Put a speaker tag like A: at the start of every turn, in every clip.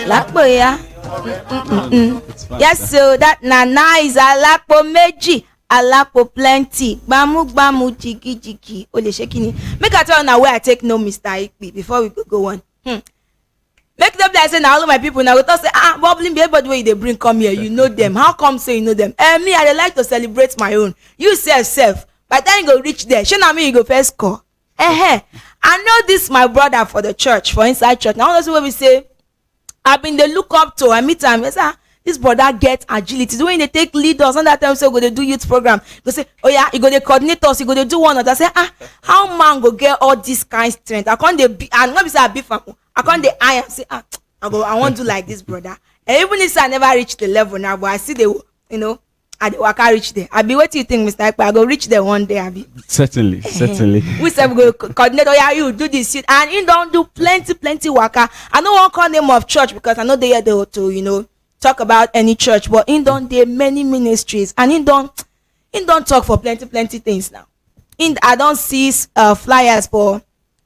A: Lakpo, yeah. Yes, so that nana is alakpo meji, alakpo plenty. Bamu jiki jiki. Ole shekini. Make I tell now where I take no Mr. Ikpi before we go on. Make them like say now all of my people now we talk say bubbling be everybody where they bring come here. You know them. How come say you know them? Me I dey like to celebrate my own. You self. By the time you go reach there, show na me you go first score. I know this my brother for the church, for inside church. Now that's what we say. I've been the look up to. I meet him. Yes, this brother get agility. The way they take leaders. On that time, so go they do youth program. Go say, oh yeah, you go they coordinate us. You go they do one. I say, how man go get all this kind of strength? I can't they be. I'm not be say I be from. I can't they iron. Say, I want to like this brother. And even if I never reach the level now, but I see they, I can't reach there. I be. What do you think, Mr. Ikpi? I go reach there one day. I be.
B: Certainly.
A: We said we go coordinate. Oh yeah, you do this, and he don't do plenty waka. I don't want to call name of church because I know they are there to talk about any church, but he don't do many ministries, and he don't talk for plenty things now. I don't see flyers for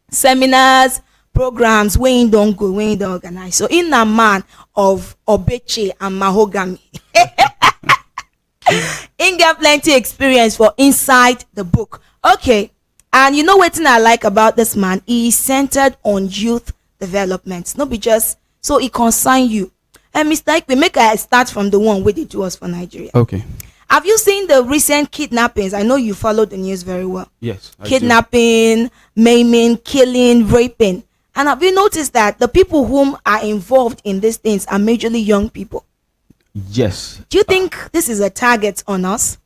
A: seminars, programs where he don't go, where he don't organize. So in a man of obeche and mahogany. He get plenty experience for inside the book. Okay, and you know what I like about this man? He is centered on youth development. Not be just so it concern you. And Mr. Ikpi, make I start from the one where they do us for Nigeria.
B: Okay.
A: Have you seen the recent kidnappings? I know you follow the news very well.
B: Yes.
A: Kidnapping, maiming, killing, raping. And have you noticed that the people whom are involved in these things are majorly young people?
B: Yes.
A: Do you think this is a target on us?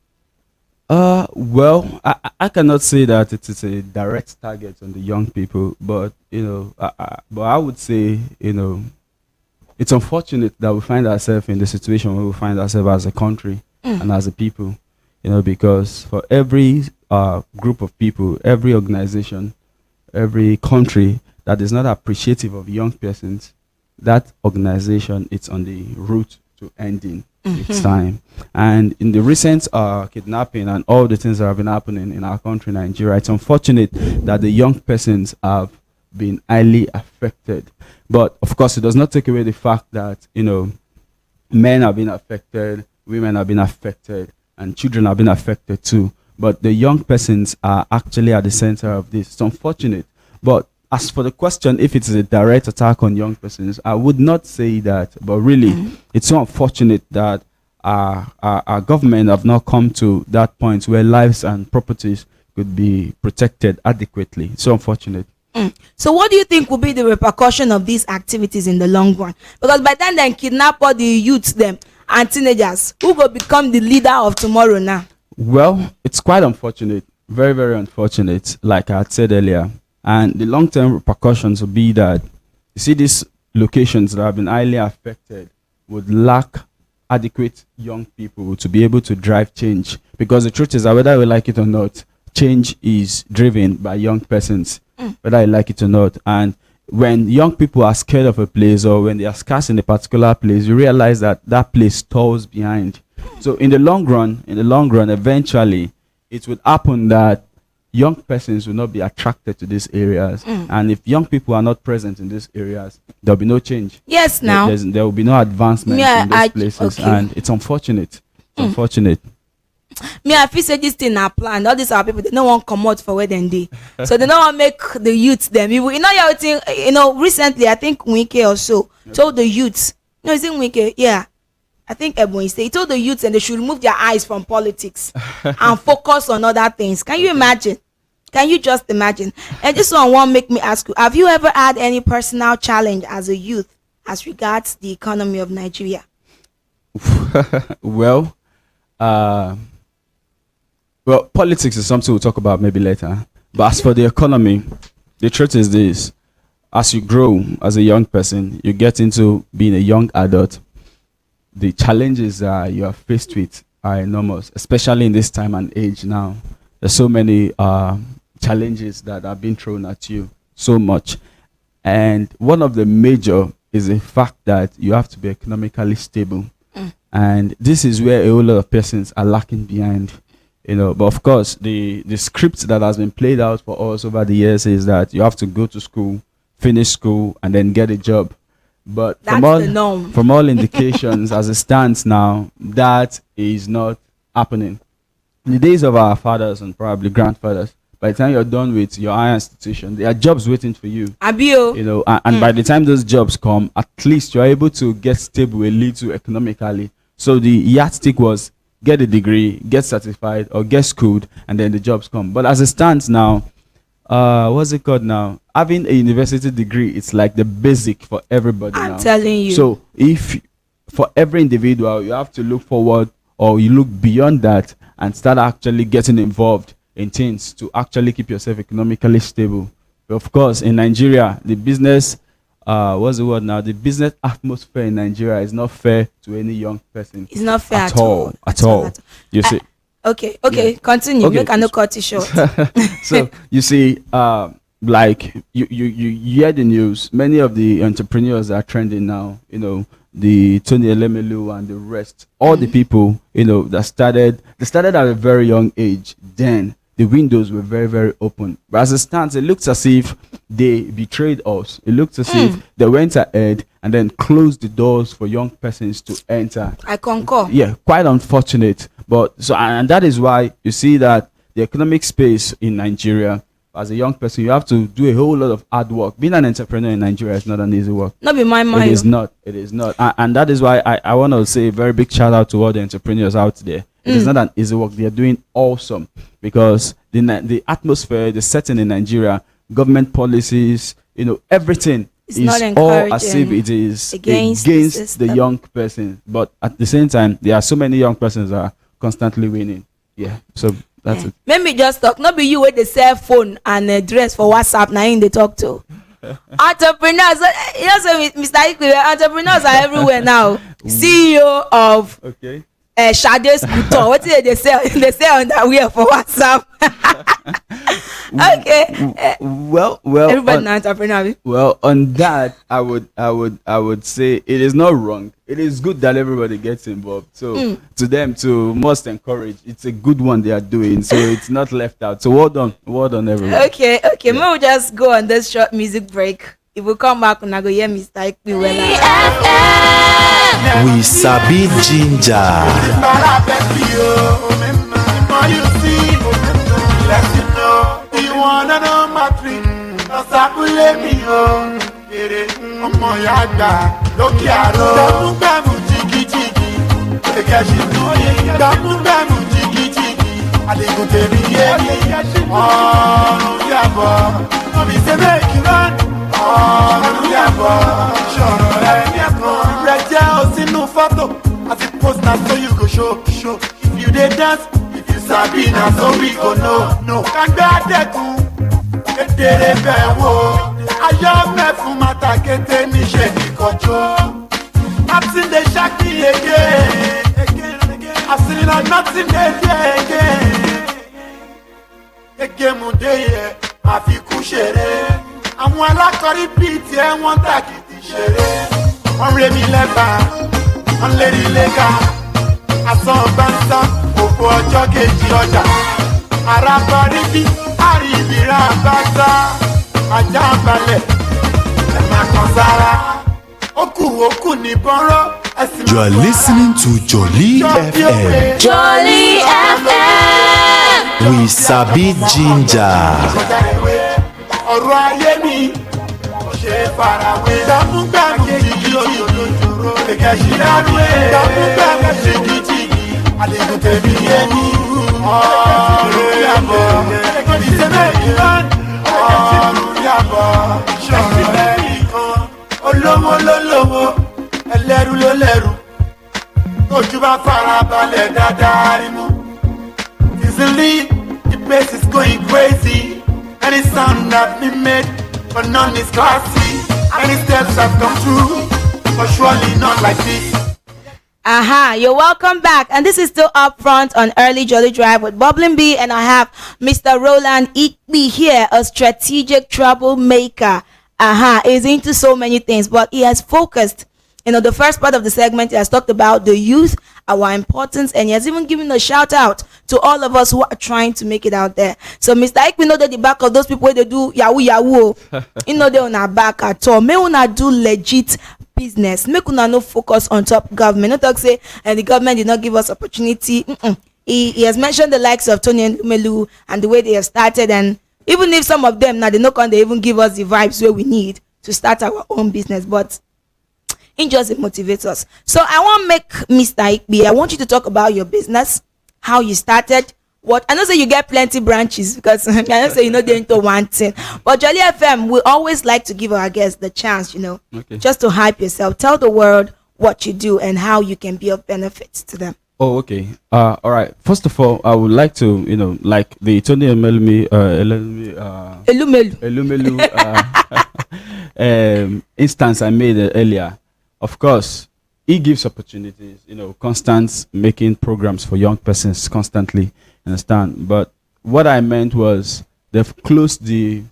B: Well, I cannot say that it is a direct target on the young people, but but I would say it's unfortunate that we find ourselves in the situation where we find ourselves as a country and as a people, because for every group of people, every organization, every country that is not appreciative of young persons, that organization is on the route to ending its time. And in the recent kidnapping and all the things that have been happening in our country, Nigeria, it's unfortunate that the young persons have been highly affected. But of course, it does not take away the fact that men have been affected, women have been affected, and children have been affected too. But the young persons are actually at the center of this. It's unfortunate. But as for the question, if it is a direct attack on young persons, I would not say that. But really, it's so unfortunate that our government have not come to that point where lives and properties could be protected adequately. It's so unfortunate.
A: So what do you think will be the repercussion of these activities in the long run? Because by then they kidnap all the youths them and teenagers, who will become the leader of tomorrow now?
B: Well, it's quite unfortunate. Very, very unfortunate, like I had said earlier. And the long-term repercussions will be that, you see, these locations that have been highly affected would lack adequate young people to be able to drive change. Because the truth is that whether we like it or not, change is driven by young persons, whether you like it or not. And when young people are scared of a place, or when they are scarce in a particular place, you realize that that place stalls behind. So in the long run, eventually, it would happen that young persons will not be attracted to these areas. And if young people are not present in these areas, there will be no change.
A: Yes, now.
B: There will be no advancement in these places. Okay. And it's unfortunate. Unfortunate.
A: Me, I feel say this thing are planned. All these are people, they don't want to come out for where they day. So they don't want to make the youths them. Your thing, recently, I think Wike or so told the youths, is it Wike? Yeah. I think Ebony said he told the youths and they should remove their eyes from politics and focus on other things. Can you imagine? Can you just imagine? And this one won't make me ask you, have you ever had any personal challenge as a youth as regards the economy of Nigeria?
B: Well, politics is something we'll talk about maybe later. But as for the economy, the truth is this. As you grow as a young person, you get into being a young adult, the challenges you are faced with are enormous, especially in this time and age now. There's so many challenges that are being thrown at you, so much. And one of the major is the fact that you have to be economically stable. And this is where a whole lot of persons are lacking behind. But of course, the script that has been played out for us over the years is that you have to go to school, finish school, and then get a job. But
A: That's the norm.
B: from all indications, as it stands now, that is not happening. In the days of our fathers and probably grandfathers, by the time you're done with your higher institution, there are jobs waiting for you.
A: Abio.
B: You know, and by the time those jobs come, at least you're able to get stable a little economically. So the yardstick was get a degree, get certified, or get schooled, and then the jobs come. But as it stands now, what's it called now? Having a university degree, it's like the basic for everybody now.
A: I'm telling you.
B: So if for every individual, you have to look forward or you look beyond that and start actually getting involved in things to actually keep yourself economically stable. But of course, in Nigeria, the business, what's the word now? The business atmosphere in Nigeria is not fair to any young person.
A: It's not fair
B: at all. At all. You see.
A: Okay,
B: Yeah.
A: continue.
B: Okay.
A: Make I no cut it short.
B: So you see, like you hear the news. Many of the entrepreneurs are trending now. You know, the Tony Elemelu and the rest. All the people, you know, they started at a very young age. Then the windows were very, very open. But as it stands, it looks as if they betrayed us. It looks as if they went ahead and then closed the doors for young persons to enter.
A: I concur.
B: Yeah, quite unfortunate. But so, and that is why you see that the economic space in Nigeria, as a young person, you have to do a whole lot of hard work. Being an entrepreneur in Nigeria is not an easy work.
A: Not be my mind.
B: It is not. It is not. And that is why I want to say a very big shout out to all the entrepreneurs out there. It is not an easy work. They are doing awesome because the atmosphere, the setting in Nigeria, government policies, you know, everything
A: It's not
B: is all as if
A: encouraging
B: it is
A: against
B: against
A: the
B: the young person. But at the same time, there are so many young persons that are constantly winning. Yeah. So that's it.
A: Let me just talk. Not be you with the cell phone and dress for WhatsApp. Now in they talk to. Entrepreneurs, you know, so Mr. Ikpi, entrepreneurs are everywhere now. CEO of
B: Okay.
A: Sade's Bouton. What did they sell? They sell underwear for WhatsApp. Okay.
B: Well,
A: Everybody now entrepreneur.
B: well, on that, I would say it is not wrong. It is good that everybody gets involved. So to them, to must encourage. It's a good one they are doing. So it's not left out. So well done, everyone.
A: Okay. Maybe we'll just go on this short music break. If we come back, we're go hear Mr. Ikpi
C: We sabi ginger.
D: ọmọ ya gbà lókè àrò. gbàmúgbàmù jìgìjìgì èkejì gbàmúgbàmù jìgìjìgì àdìgún tèmi yé ọrùn yàbọ̀ omi sẹ́bẹ̀ ìkìlọ̀ ọrùn yàbọ̀ ṣọ̀rọ̀ rẹ̀ ní ẹ̀kọ́. rẹ̀ jẹ́ òsínú fọ́tò àti post na so you go show if you dey dance if you sabi na so we go know. kàgbé àdẹ́kùn kedere bẹ́ẹ̀ wò. ayọ̀ mẹ́fún mata kété níṣẹ́ nìkọjọ́. nothing dey shock me again. I see na nothing dey there again. Egemu dey yẹ àfikún ṣeré. àwọn alákọ̀rí bíi tiẹ̀ wọ́n tàkìtì ṣeré. wọ́n rẹ̀ mí lẹ́bàá wọ́n lérí lẹ́ka. àsán bánsá òfò ọjọ́ kejì ọjà. àràbọ̀rí bí àríbìrà bàtà. ajá balẹ̀ ẹ̀ máa kan sára. Oku ni bọ́rọ̀ ẹ̀sìn.
C: You are listening to Joli FM.
A: Joli FM.
C: We sabi ginger.
D: ọ̀rọ̀ ayé mi kò ṣe é farawé. gbàmúgbàmù jìgìjìgì èkejì dáwé. gbàmúgbàmù jìgìjìgì àlejò tèmi yé mi. ọ̀rùn yàbọ̀ ìṣẹ̀lẹ̀ ìlànà. ọ̀rùn yàbọ̀ ṣọ̀rọ̀ ẹ̀rí kan. olówó ló lówó ẹlẹ́rú ló lẹ́rú. ojú bá fara balẹ̀ dáadáa rí mú. easily the place is going crazy. Any sound that we made but none is classy. Any steps have come through but surely not like this.
A: You're welcome back, and this is still up front on Early Jolly Drive with Bubbling B, and I have Mr. Rowland Ikpi here, a strategic troublemaker. He's into so many things, but he has focused the first part of the segment, he has talked about the youth, our importance, and he has even given a shout out to all of us who are trying to make it out there. So Mr. Ikpi, know that the back of those people where they do yahoo yahoo, they on our back at all. May una do legit business. Make una no focus on top government. Not talk say and the government did not give us opportunity. He has mentioned the likes of Tony and Lumelu and the way they have started, and even if some of them now they not they even give us the vibes where we need to start our own business, but it just motivates us. So I want to make Mr. Ikpi, I want you to talk about your business, how you started. What I know say you get plenty branches, because I know say they're into one thing. But Joli FM, we always like to give our guests the chance, just to hype yourself. Tell the world what you do and how you can be of benefit to them.
B: Oh, okay. All right. First of all, I would like to, like the Tony Elumelu instance I made earlier. Of course, he gives opportunities, constant making programs for young persons constantly. Understand? But what I meant was they've closed the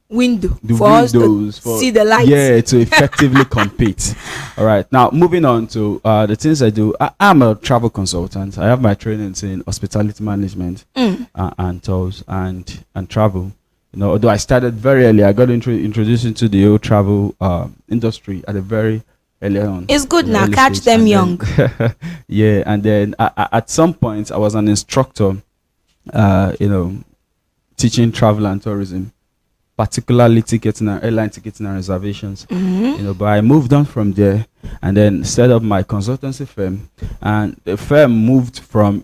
A: windows
B: us to
A: see the light.
B: Yeah, to effectively compete. All right. Now, moving on to the things I do. I'm a travel consultant. I have my trainings in hospitality management and tours and travel. Although I started very early, I got introduced into the whole travel industry at a very early on.
A: It's good now. Catch them young.
B: Yeah, and then at some point, I was an instructor, teaching travel and tourism, particularly ticketing and airline ticketing and reservations. But I moved on from there and then set up my consultancy firm, and the firm moved from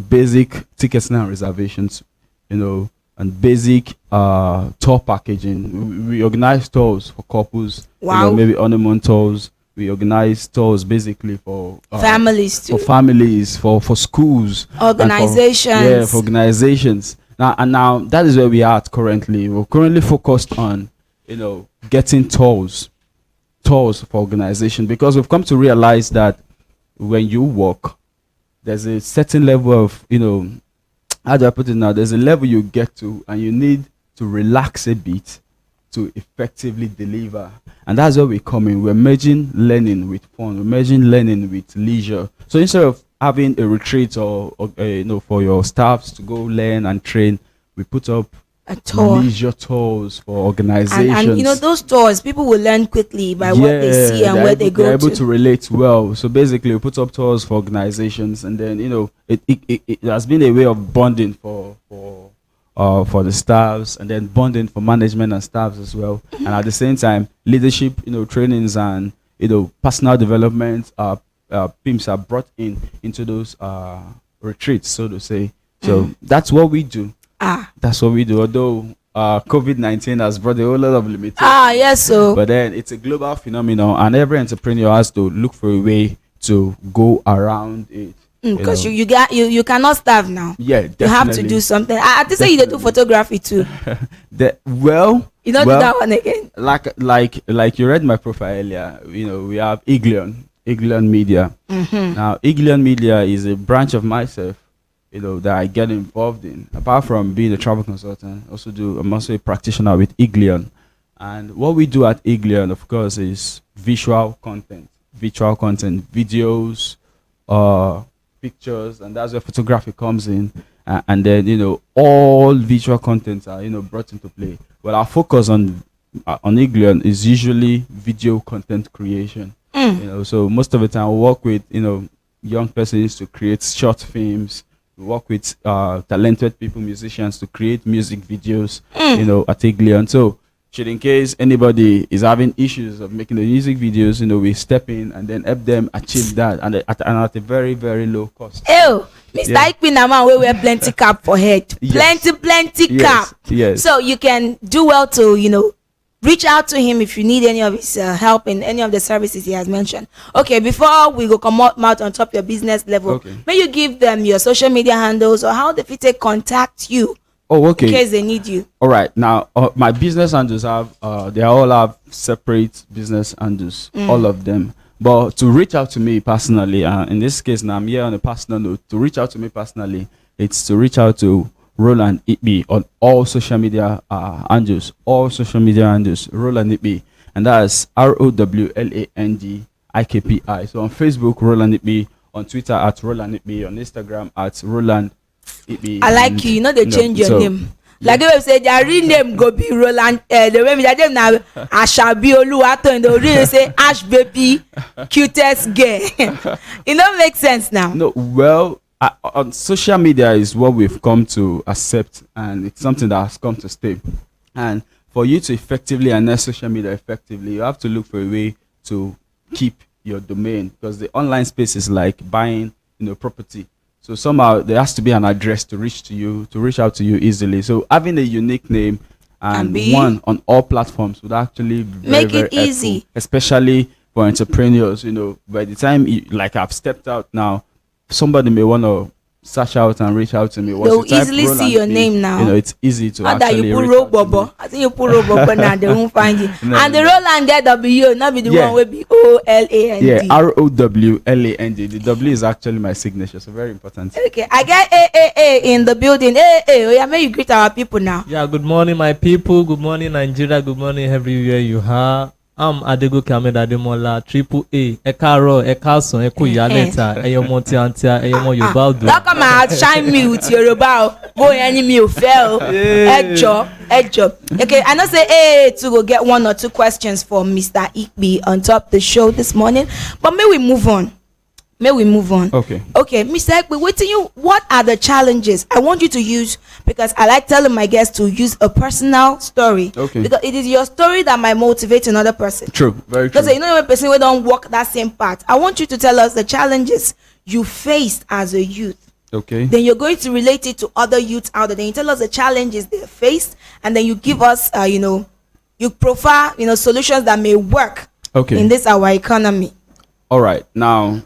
B: basic ticketing and reservations, and basic tour packaging. We organize tours for couples.
A: Wow.
B: Maybe honeymoon tours. We organize tours basically for
A: families too.
B: For families, for schools,
A: organizations.
B: For organizations. Now that is where we are at currently. We're currently focused on, getting tours for organization, because we've come to realize that when you work, there's a certain level of, how do I put it now? There's a level you get to, and you need to relax a bit to effectively deliver. And that's where we come in. We're merging learning with fun. We're merging learning with leisure. So instead of having a retreat or for your staffs to go learn and train, we put up
A: a tour,
B: leisure tours for organizations.
A: And those tours, people will learn quickly by what they see and where they go to.
B: They're able to relate well. So basically, we put up tours for organizations, and then it has been a way of bonding for the staffs, and then bonding for management and staffs as well. And at the same time, leadership, trainings and personal development PIMs are brought into those retreats, so to say. So that's what we do. That's what we do. Although COVID-19 has brought a whole lot of limitations.
A: Yes, so.
B: But then it's a global phenomenon, and every entrepreneur has to look for a way to go around it.
A: Because you cannot starve now.
B: Yeah, definitely.
A: You have to do something. I think say you do photography too.
B: You don't do
A: that one again.
B: Like you read my profile earlier. We have Iglion Media. Now, Iglion Media is a branch of myself, that I get involved in. Apart from being a travel consultant, I'm also a practitioner with Iglion. And what we do at Iglion, of course, is visual content, videos, pictures, and that's where photography comes in. And then all visual contents are brought into play. Well, our focus on Iglion is usually video content creation. So most of the time we work with young persons to create short films. We work with talented people, musicians, to create music videos at Iglion. So should in case anybody is having issues of making the music videos, we step in and then help them achieve that, and at a very, very low cost.
A: Mr. Ikpi na man we wear plenty cap for head.
B: Yes.
A: Plenty cap.
B: Yes.
A: So you can do well to reach out to him if you need any of his help in any of the services he has mentioned. Okay, before we go come out on top your business level, may you give them your social media handles or how they fit contact you.
B: Oh, okay.
A: In case they need you.
B: All right. Now, my business handles they all have separate business handles, all of them. But to reach out to me personally, in this case, now I'm here on a personal note. To reach out to me personally, it's to reach out to Rowland Ikpi on all social media handles. Rowland Ikpi, and that's ROWLAND IKPI. So on Facebook, Rowland Ikpi. On Twitter at Rowland Ikpi. On Instagram at Rowland Ikpi.
A: I like you. You know they change your name. Like if say their real name go be Rowland. The way their name now Ashabi Oluwato, and they really say Ash Baby, cutest girl. It don't make sense now.
B: No, well, on social media is what we've come to accept, and it's something that has come to stay. And for you to effectively harness social media effectively, you have to look for a way to keep your domain, because the online space is like buying, property. So somehow there has to be an address to reach out to you easily. So having a unique name and one on all platforms would actually be
A: make
B: very
A: it easy,
B: helpful, especially for entrepreneurs. By the time like I've stepped out now, somebody may want to search out and reach out to me.
A: They'll easily see your name now.
B: It's easy to
A: not
B: actually
A: that you put
B: reach out to
A: Robobo.
B: me.
A: I think you put Robobo now, they won't find you.
B: No,
A: and the
B: no.
A: Rowland get W, not be the
B: Yeah.
A: one will be OLAND.
B: Yeah, ROWLAND. The W is actually my signature, so very important.
A: Okay, I get AAA in the building. Oh yeah, may you greet our people now.
E: Yeah, good morning, my people. Good morning, Nigeria. Good morning, everywhere you are. I'm Adegoke Ahmed Ademola, Triple A. Ekaro, Ekason, Eku Yaleta, Eyomo Tiantia, Eyomo Yobaldo.
A: Don't come and shine me with Yoruba. Go any me fail. Head job. Okay, I know say to go get one or two questions for Mr. Ikpi on top the show this morning, but may we move on.
B: Okay,
A: Mr. Ikpi, what are the challenges? I want you to use, because I like telling my guests to use a personal story.
B: Okay.
A: Because it is your story that might motivate another person.
B: True, very true.
A: Because when person we don't walk that same path, I want you to tell us the challenges you faced as a youth.
B: Okay.
A: Then you're going to relate it to other youths out there. Then you tell us the challenges they faced, and then you give us, you profile, solutions that may work in this our economy.
B: All right. Now,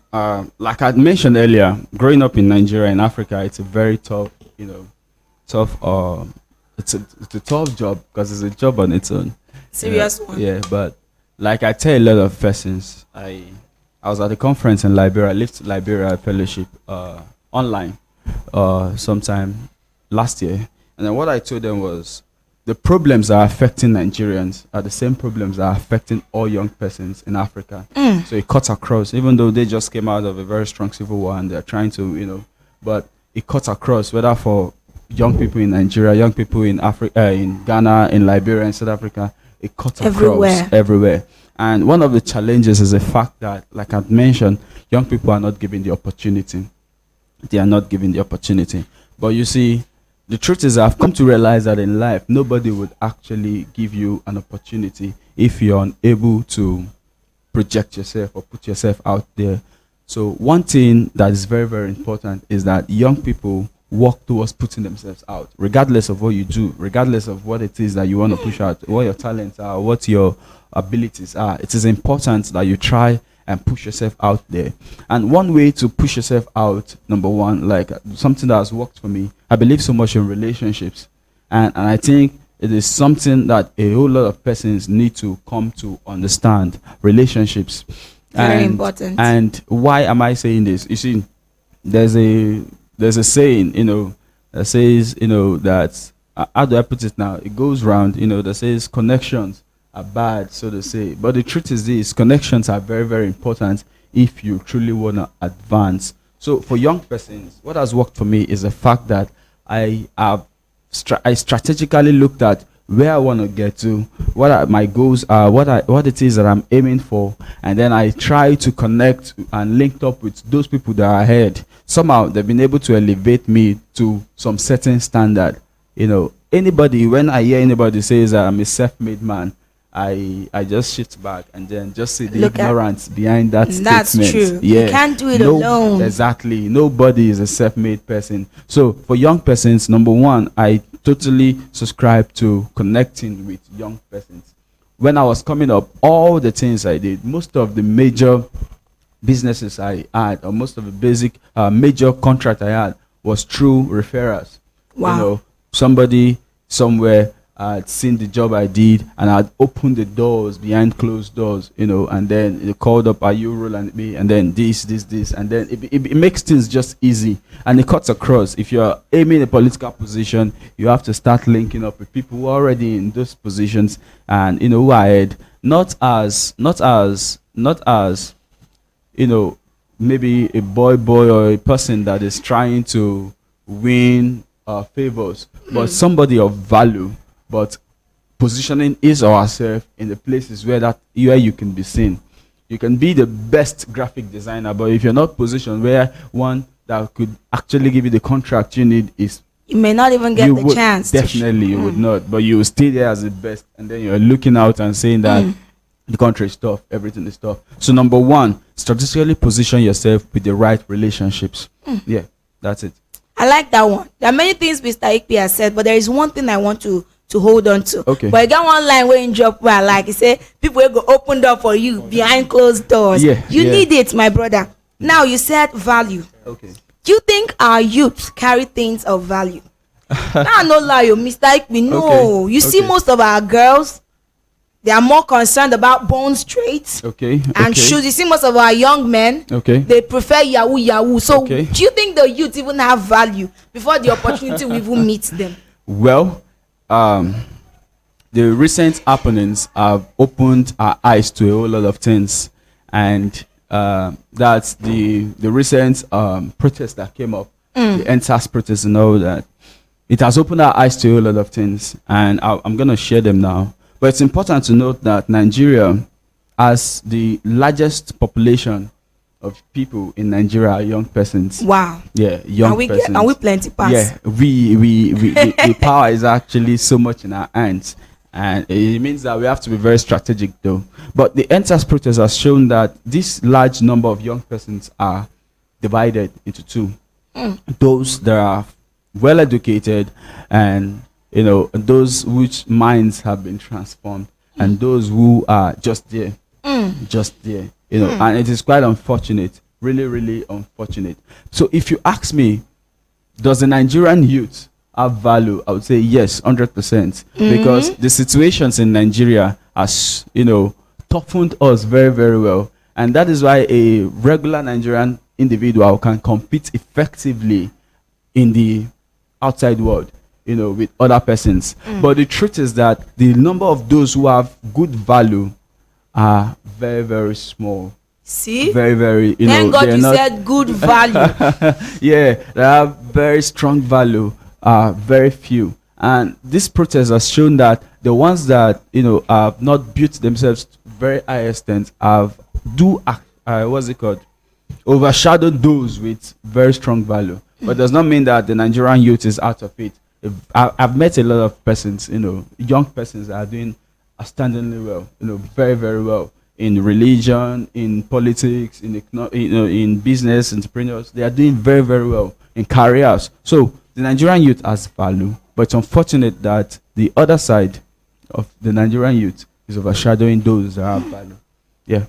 B: like I mentioned earlier, growing up in Nigeria, in Africa, it's a very tough, it's a tough job, because it's a job on its own.
A: Serious one.
B: Yeah, but like I tell a lot of persons, I was at a conference in Liberia. I lived to Liberia fellowship online sometime last year, and then what I told them was, the problems that are affecting Nigerians are the same problems that are affecting all young persons in Africa. So it cuts across, even though they just came out of a very strong civil war and they're trying to, but it cuts across, whether for young people in Nigeria, young people in Africa, in Ghana, in Liberia, in South Africa, it cuts across everywhere. And one of the challenges is the fact that, like I've mentioned, young people are not given the opportunity. They are not given the opportunity. But you see, the truth is, I've come to realize that in life, nobody would actually give you an opportunity if you're unable to project yourself or put yourself out there. So one thing that is very, very important is that young people work towards putting themselves out, regardless of what you do, regardless of what it is that you want to push out, what your talents are, what your abilities are. It is important that you try and push yourself out there. And one way to push yourself out, number one, like something that has worked for me, I believe so much in relationships. And I think it is something that a whole lot of persons need to come to understand. Relationships.
A: Very important.
B: And why am I saying this? You see, there's a saying, that says, that, how do I put it now? It goes round, that says connections are bad, so to say. But the truth is this: connections are very, very important if you truly want to advance. So for young persons, what has worked for me is the fact that I strategically looked at where I want to get to, what my goals are, what it is that I'm aiming for, and then I try to connect and link up with those people that are ahead. Somehow they've been able to elevate me to some certain standard. When I hear anybody says that I'm a self-made man, I just sit back and then just see the ignorance behind that statement.
A: That's true.
B: Yeah.
A: You can't do it alone.
B: Exactly. Nobody is a self-made person. So for young persons, number one, I totally subscribe to connecting with young persons. When I was coming up, all the things I did, most of the major businesses I had, or most of the basic major contract I had, was through referrals.
A: Wow.
B: Somebody somewhere had seen the job I did and I'd opened the doors behind closed doors, and then it called up, "Are you Rowland me?" And then this, and then it makes things just easy, and it cuts across. If you're aiming a political position, you have to start linking up with people who are already in those positions and who are ahead, not as maybe a boy or a person that is trying to win favors, but somebody of value, but positioning his or herself in the places where you can be seen. You can be the best graphic designer, but if you're not positioned where one that could actually give you the contract you need is,
A: You may not even get the chance.
B: Definitely, you would not. But you will stay there as the best, and then you're looking out and saying that the country is tough, everything is tough. So number one, strategically position yourself with the right relationships. Yeah, that's it.
A: I like that one. There are many things Mr. Ikpi has said, but there is one thing I want to hold on to.
B: Okay.
A: But I got one line where in drop where I like. He say people will go open door for you behind closed doors.
B: Yeah,
A: You
B: yeah.
A: need it, my brother. Now you said value.
B: Okay.
A: Do you think our youth carry things of value? Nah, no lie, Mr. Ikpi. No,
B: Okay,
A: you see,
B: okay.
A: most of our girls, they are more concerned about bone straight
B: Okay.
A: and
B: okay.
A: shoes. You see, most of our young men,
B: Okay.
A: they prefer yahoo. So,
B: Okay.
A: do you think the youth even have value before the opportunity will even meet them?
B: Well, the recent happenings have opened our eyes to a whole lot of things, and that's the recent protest that came up, the NSAS protest and all that. It has opened our eyes to a whole lot of things, and I'm going to share them now. But it's important to note that Nigeria has the largest population of people in Nigeria are young persons.
A: Wow.
B: Yeah, young persons.
A: And we plenty pass.
B: Yeah, we the power is actually so much in our hands, and it means that we have to be very strategic though. But the NSAS protest has shown that this large number of young persons are divided into two. Those that are well educated, and those which minds have been transformed, and those who are just there. And it is quite unfortunate, really, really unfortunate. So if you ask me, does the Nigerian youth have value? I would say yes, 100%, because the situations in Nigeria has, toughened us very, very well, and that is why a regular Nigerian individual can compete effectively in the outside world, with other persons. But the truth is that the number of those who have good value are very, very small.
A: See?
B: Very, very,
A: Thank God
B: they're
A: you
B: not-
A: said good value.
B: Yeah, they have very strong value, very few. And this protest has shown that the ones that, have not built themselves to very high extent overshadowed those with very strong value. But does not mean that the Nigerian youth is out of it. I've met a lot of persons, young persons that are doing outstandingly well, very, very well in religion, in politics, in business, entrepreneurs. They are doing very, very well in careers. So the Nigerian youth has value, but it's unfortunate that the other side of the Nigerian youth is overshadowing those that have value. Yeah.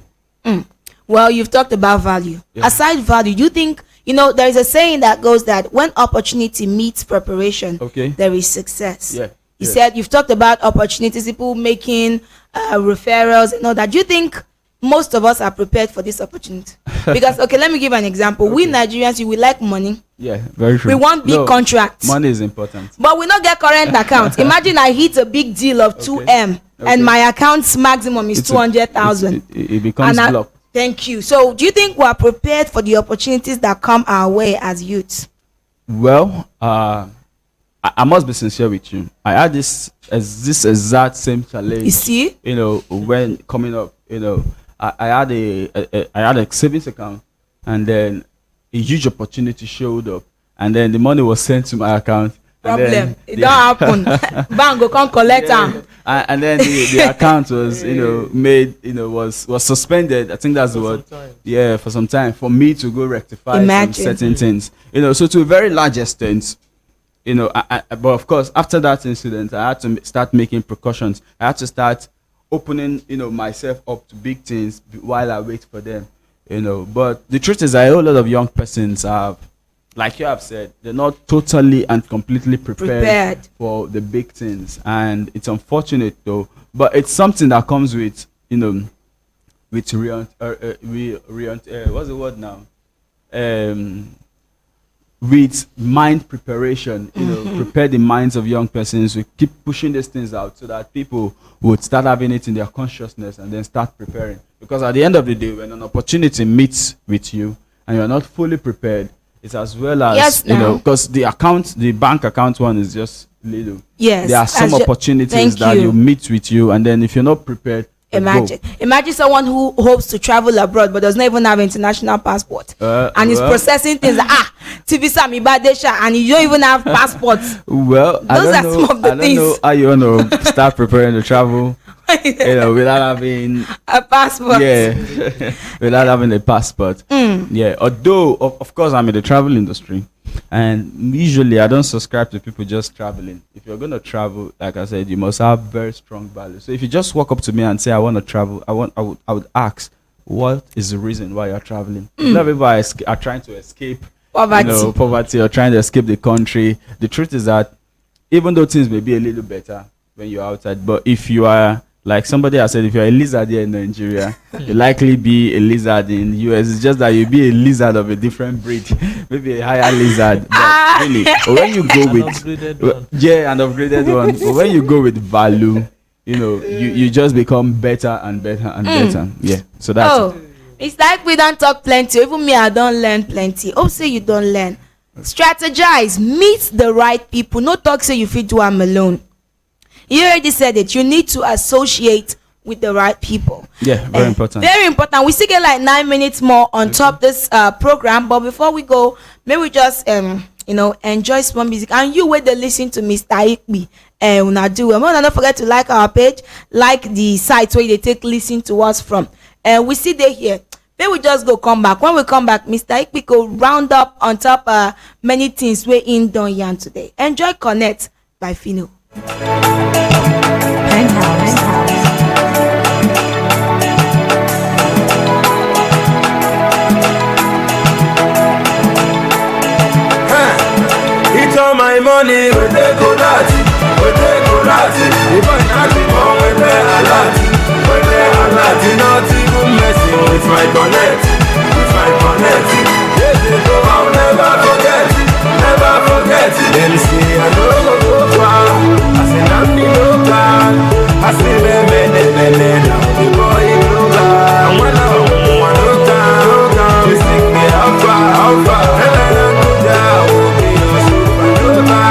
A: Well, you've talked about value.
B: Yeah.
A: Aside value, do you think, there is a saying that goes that when opportunity meets preparation,
B: Okay.
A: there is success.
B: Yeah.
A: You
B: Yeah.
A: said you've talked about opportunities, people making referrals and all that. Do you think most of us are prepared for this opportunity? Because, okay, let me give an example. We
B: Okay.
A: Nigerians, we like money.
B: Yeah, very true.
A: We want big contracts.
B: Money is important.
A: But we not get current account. Imagine I hit a big deal of 2M
B: Okay.
A: and my account's maximum is
B: It's
A: 200,000.
B: it becomes
A: And
B: blocked.
A: thank you. So do you think we are prepared for the opportunities that come our way as youths?
B: Well, I must be sincere with you. I had this exact same challenge.
A: You see?
B: When coming up, I had a savings account, and then a huge opportunity showed up, and then the money was sent to my account. and
A: Problem.
B: then
A: It
B: the-
A: don't happen. Bank go come collect am.
B: and then the account was made was suspended. I think that's the word. Yeah, for some time for me to go rectify some
A: Imagine.
B: certain things. So to a very large extent, but of course after that incident I had to start making precautions. I had to start opening myself up to big things while I wait for them. But the truth is that a whole lot of young persons have, like you have said, they're not totally and completely prepared for the big things, and it's unfortunate though. But it's something that comes with what's the word now? with mind preparation, prepare the minds of young persons. We keep pushing these things out so that people would start having it in their consciousness and then start preparing. Because at the end of the day, when an opportunity meets with you and you're not fully prepared, it's as well as, because the bank account one is just little.
A: Yes.
B: There are some opportunities that you meet with you, and then if you're not prepared,
A: Imagine someone who hopes to travel abroad but does not even have international passport and is processing things Tivisa Mibadesha and you don't even have passports.
B: Well,
A: those are some of the things.
B: I don't know how you want to start preparing to travel without having
A: a passport.
B: Yeah, without having a passport. Yeah, although of course I'm in the travel industry, and usually I don't subscribe to people just traveling. If you're going to travel, like I said, you must have very strong values. So if you just walk up to me and say I want to travel, I would ask, what is the reason why you're traveling? A lot of people are trying to escape poverty or trying to escape the country. The truth is that even though things may be a little better when you're outside, but if you are, like somebody has said, if you're a lizard here in Nigeria, you'll likely be a lizard in the US. It's just that you'll be a lizard of a different breed, maybe a higher lizard. But really, when you go with an upgraded one, but when you go with value, you just become better and better and better. Yeah, so that's it.
A: It's like we don't talk plenty. Even me, I don't learn plenty. Oh, say you don't learn. Strategize, meet the right people. No talk say you fit do am alone. You already said it. You need to associate with the right people.
B: Yeah, very important.
A: Very important. We still get like 9 minutes more on top this program. But before we go, may we just enjoy some music. And you wait to listen to Mr. Ikpi. Una do. And don't forget to like our page, like the site where they take listen to us from. We see they here. May we just go come back. When we come back, Mr. Ikpi go round up on top many things we're in Don Yan today. Enjoy Connect by Fino.
F: It's all my money with the Konati, If I not be born with the alert, not even messing with my connect, Yes, I'll never forget it. Them say I go far. I say I'm the local. I say me now the boy global. And when I look down, they sing me how far. And I go down, will be your supernova.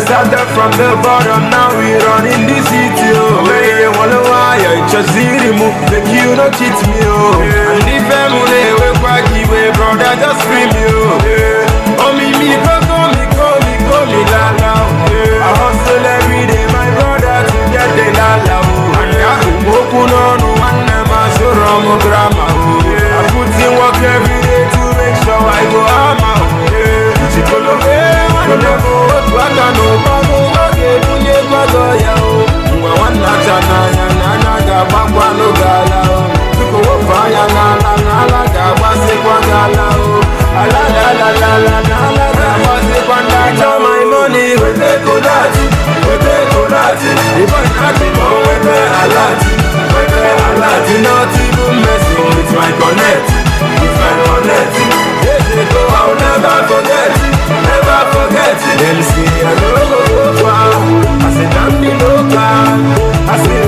F: Started from the bottom, now we run in the city, Man, you wanna why I just see the move, make you not cheat me, And the family, we quacky, we brother, just scream you, Oh, me, call me, la, I hustle every day, my brother, to get the la, And I open on one, never show wrong, drama, I put in work every day to make sure I go out, my money with the Konati, If I not be born with the alert, not even messing with my connect, Yes, I'll never forget it. Them say I go far. I say I'm the local. I say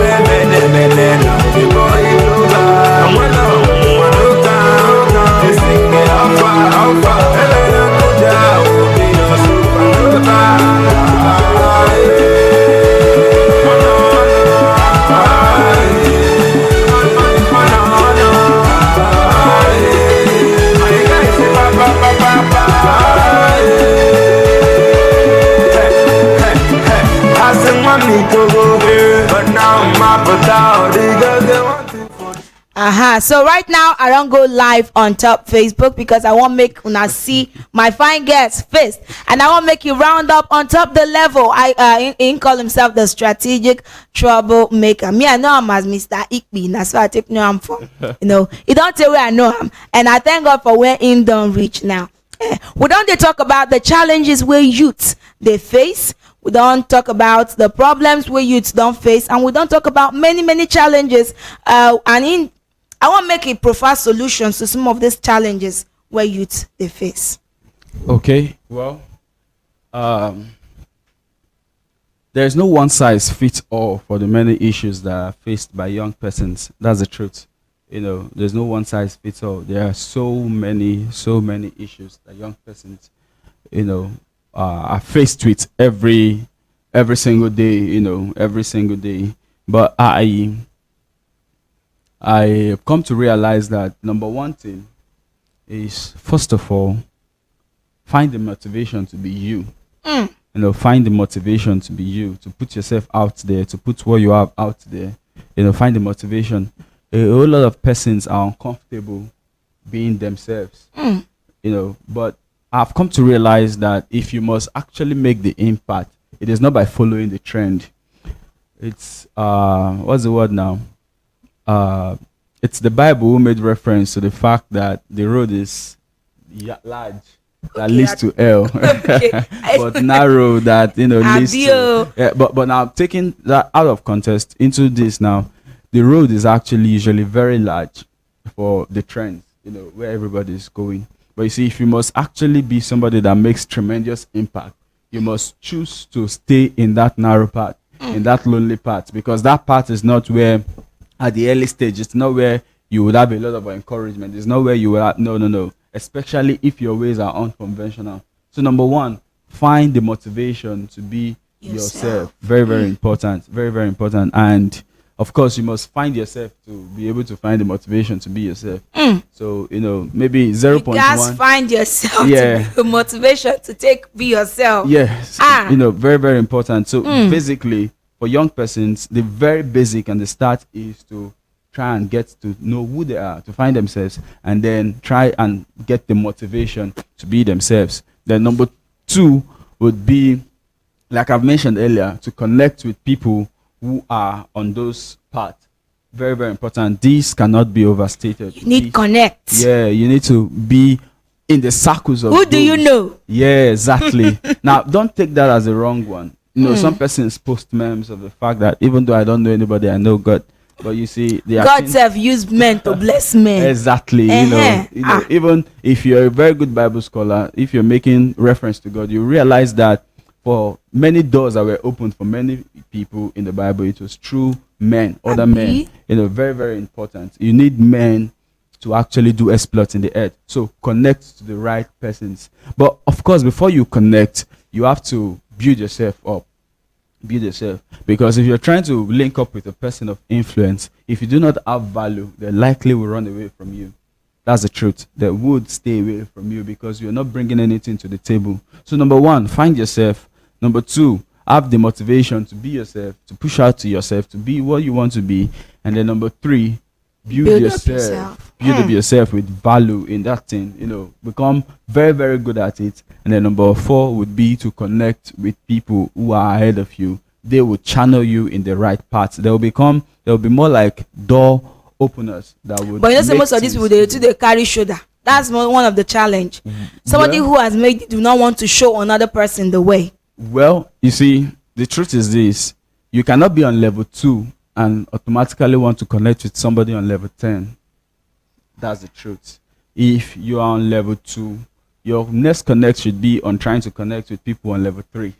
F: me now the boy global. And when I look down, they sing me how far. And I go down, will be your supernova.
A: So right now I don't go live on top Facebook because I want make una see my fine guest face, and I want make you round up on top the level. He call himself the strategic troublemaker. Me, I know him as Mr. Ikpi. That's why I take know him from. He don't tell where I know him, and I thank God for where him don't reach now. We don't talk about the challenges where youth they face. We don't talk about the problems where youths don't face, and we don't talk about many challenges. I want to make a preferred solutions to some of these challenges where youth they face.
B: Okay, well, there's no one size fits all for the many issues that are faced by young persons. That's the truth. There's no one size fits all. There are so many issues that young persons, are faced with every single day. Every single day. But I have come to realize that number one thing is, first of all, find the motivation to be you. Find the motivation to be you, to put yourself out there, to put what you have out there. Find the motivation. A whole lot of persons are uncomfortable being themselves. But I've come to realize that if you must actually make the impact, it is not by following the trend. It's what's the word now? It's the Bible who made reference to the fact that the road is large that leads to hell, but narrow that leads to. Yeah, but now taking that out of context into this now, the road is actually usually very large for the trends, where everybody is going. But you see, if you must actually be somebody that makes tremendous impact, you must choose to stay in that narrow path, in that lonely path, because that path is not where. At the early stage, it's not where you would have a lot of encouragement. It's not where you will have, no. Especially if your ways are unconventional. So number one, find the motivation to be yourself. Very important. Very important. And of course, you must find yourself to be able to find the motivation to be yourself. So maybe 0.1. You
A: guys find yourself.
B: Yeah.
A: To be motivation to be yourself.
B: Yes. Very important. So basically, for young persons, the very basic and the start is to try and get to know who they are, to find themselves, and then try and get the motivation to be themselves. Then number two would be, like I've mentioned earlier, to connect with people who are on those paths. Very important. These cannot be overstated.
A: You need connect.
B: Yeah, you need to be in the circles of
A: who do you know?
B: Yeah, exactly. Now, don't take that as a wrong one. Some persons post memes of the fact that even though I don't know anybody, I know God. But you see,
A: God have used men to bless men.
B: Exactly. Even if you're a very good Bible scholar, if you're making reference to God, you realize that for many doors that were opened for many people in the Bible, it was through men, other men. Very important. You need men to actually do exploits in the earth. So connect to the right persons. But of course, before you connect, you have to build yourself up. Because if you're trying to link up with a person of influence, if you do not have value, they likely will run away from you. That's the truth. They would stay away from you because you're not bringing anything to the table. So number one, find yourself. Number two, have the motivation to be yourself, to push out to yourself, to be what you want to be. And then number three, build yourself. Build up yourself with value in that thing. Become very good at it. And then number four would be to connect with people who are ahead of you. They will channel you in the right path. They'll be more like door openers that would.
A: But most of these people they carry shoulder. That's one of the challenge. Somebody who has made it do not want to show another person the way.
B: Well, you see, the truth is this: you cannot be on level 2 and automatically want to connect with somebody on level 10. That's the truth. If you are on level 2, your next connect should be on trying to connect with people on level 3.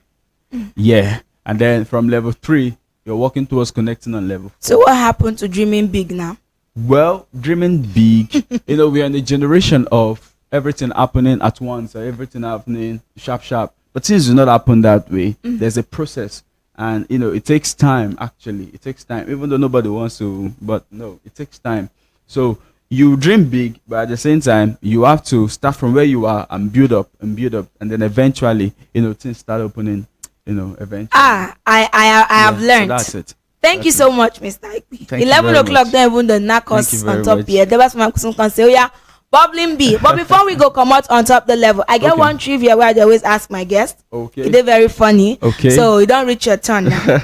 B: Yeah. And then from level 3, you're working towards connecting on level 4.
A: So what happened to dreaming big now?
B: Well, dreaming big, we are in a generation of everything happening at once, or everything happening sharp. But things do not happen that way. There's a process. And, it takes time, actually. It takes time, even though nobody wants to. But no, it takes time. So you dream big, but at the same time, you have to start from where you are and build up. And then eventually, things start opening, eventually.
A: I have learned.
B: So that's it.
A: Thank you so much, Mr. Ikpi.
B: Thank you
A: 11
B: very
A: o'clock,
B: much.
A: then even the knock
B: Thank
A: us
B: you very
A: on top
B: much.
A: here. The best man can say, oh yeah, bubbling bee. But before we go come out on top the level, I get
B: Okay.
A: one trivia where I always ask my guests.
B: Okay.
A: They're very funny.
B: Okay.
A: So you don't reach your turn now.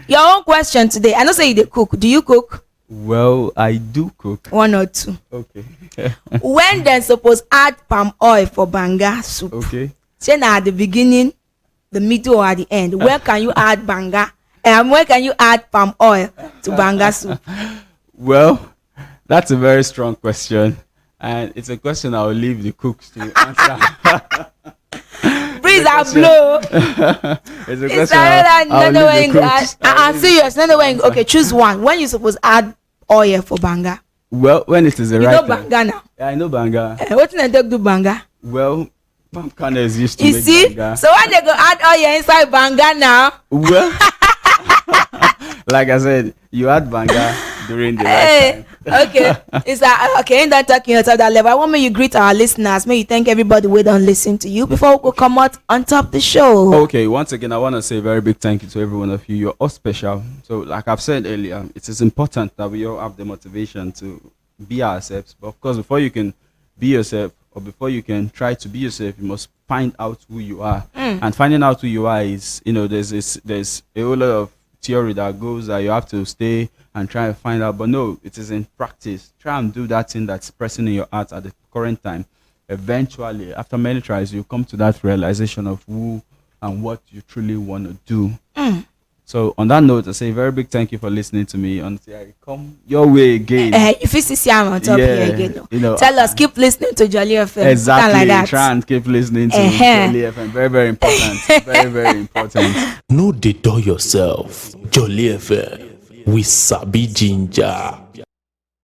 A: Your own question today. I know say you dey cook. Do you cook?
B: Well, I do cook.
A: One or two.
B: Okay.
A: When then suppose add palm oil for banga soup?
B: Okay.
A: Say na at the beginning, the middle, or at the end. Where can you add banga? And where can you add palm oil to banga soup?
B: Well, that's a very strong question, and it's a question I will leave the cooks to answer.
A: Breeze and blow.
B: It's a
A: It's
B: question
A: that
B: I'll
A: no
B: leave
A: way.
B: the cooks.
A: I'm serious. No way. Okay, choose one. When you suppose add oil for banga?
B: Well, when it is the
A: You
B: right
A: know
B: time.
A: banga now.
B: Yeah, I know banga.
A: What did they do banga?
B: Well, palm kernel is used to
A: You
B: make
A: see?
B: banga.
A: So when they go add oil inside banga now?
B: Well, like I said, you add banga during the right
A: Hey,
B: time.
A: okay. It's okay. Ain't that talking on top that level? I want me you greet our listeners. May you thank everybody who don't listen to you before we go come out on top the show.
B: Okay, once again, I want to say a very big thank you to every one of you. You're all special. So, like I've said earlier, it is important that we all have the motivation to be ourselves. But of course, before you can be yourself, or before you can try to be yourself, you must find out who you are. And finding out who you are is, there's a whole lot of theory that goes that you have to stay and try and find out. But no, it is in practice. Try and do that thing that's pressing in your heart at the current time. Eventually, after many tries, you come to that realization of who and what you truly want to do. So on that note, I say a very big thank you for listening to me until I come your way again.
A: If you see I'm on top here again, tell us keep listening to Joli FM.
B: Exactly.
A: Like that.
B: Try and keep listening to
A: Uh-huh.
B: Joli FM. Very, very important. Very, very important.
C: No dey dull yourself. Jolly FM. We sabi ginger.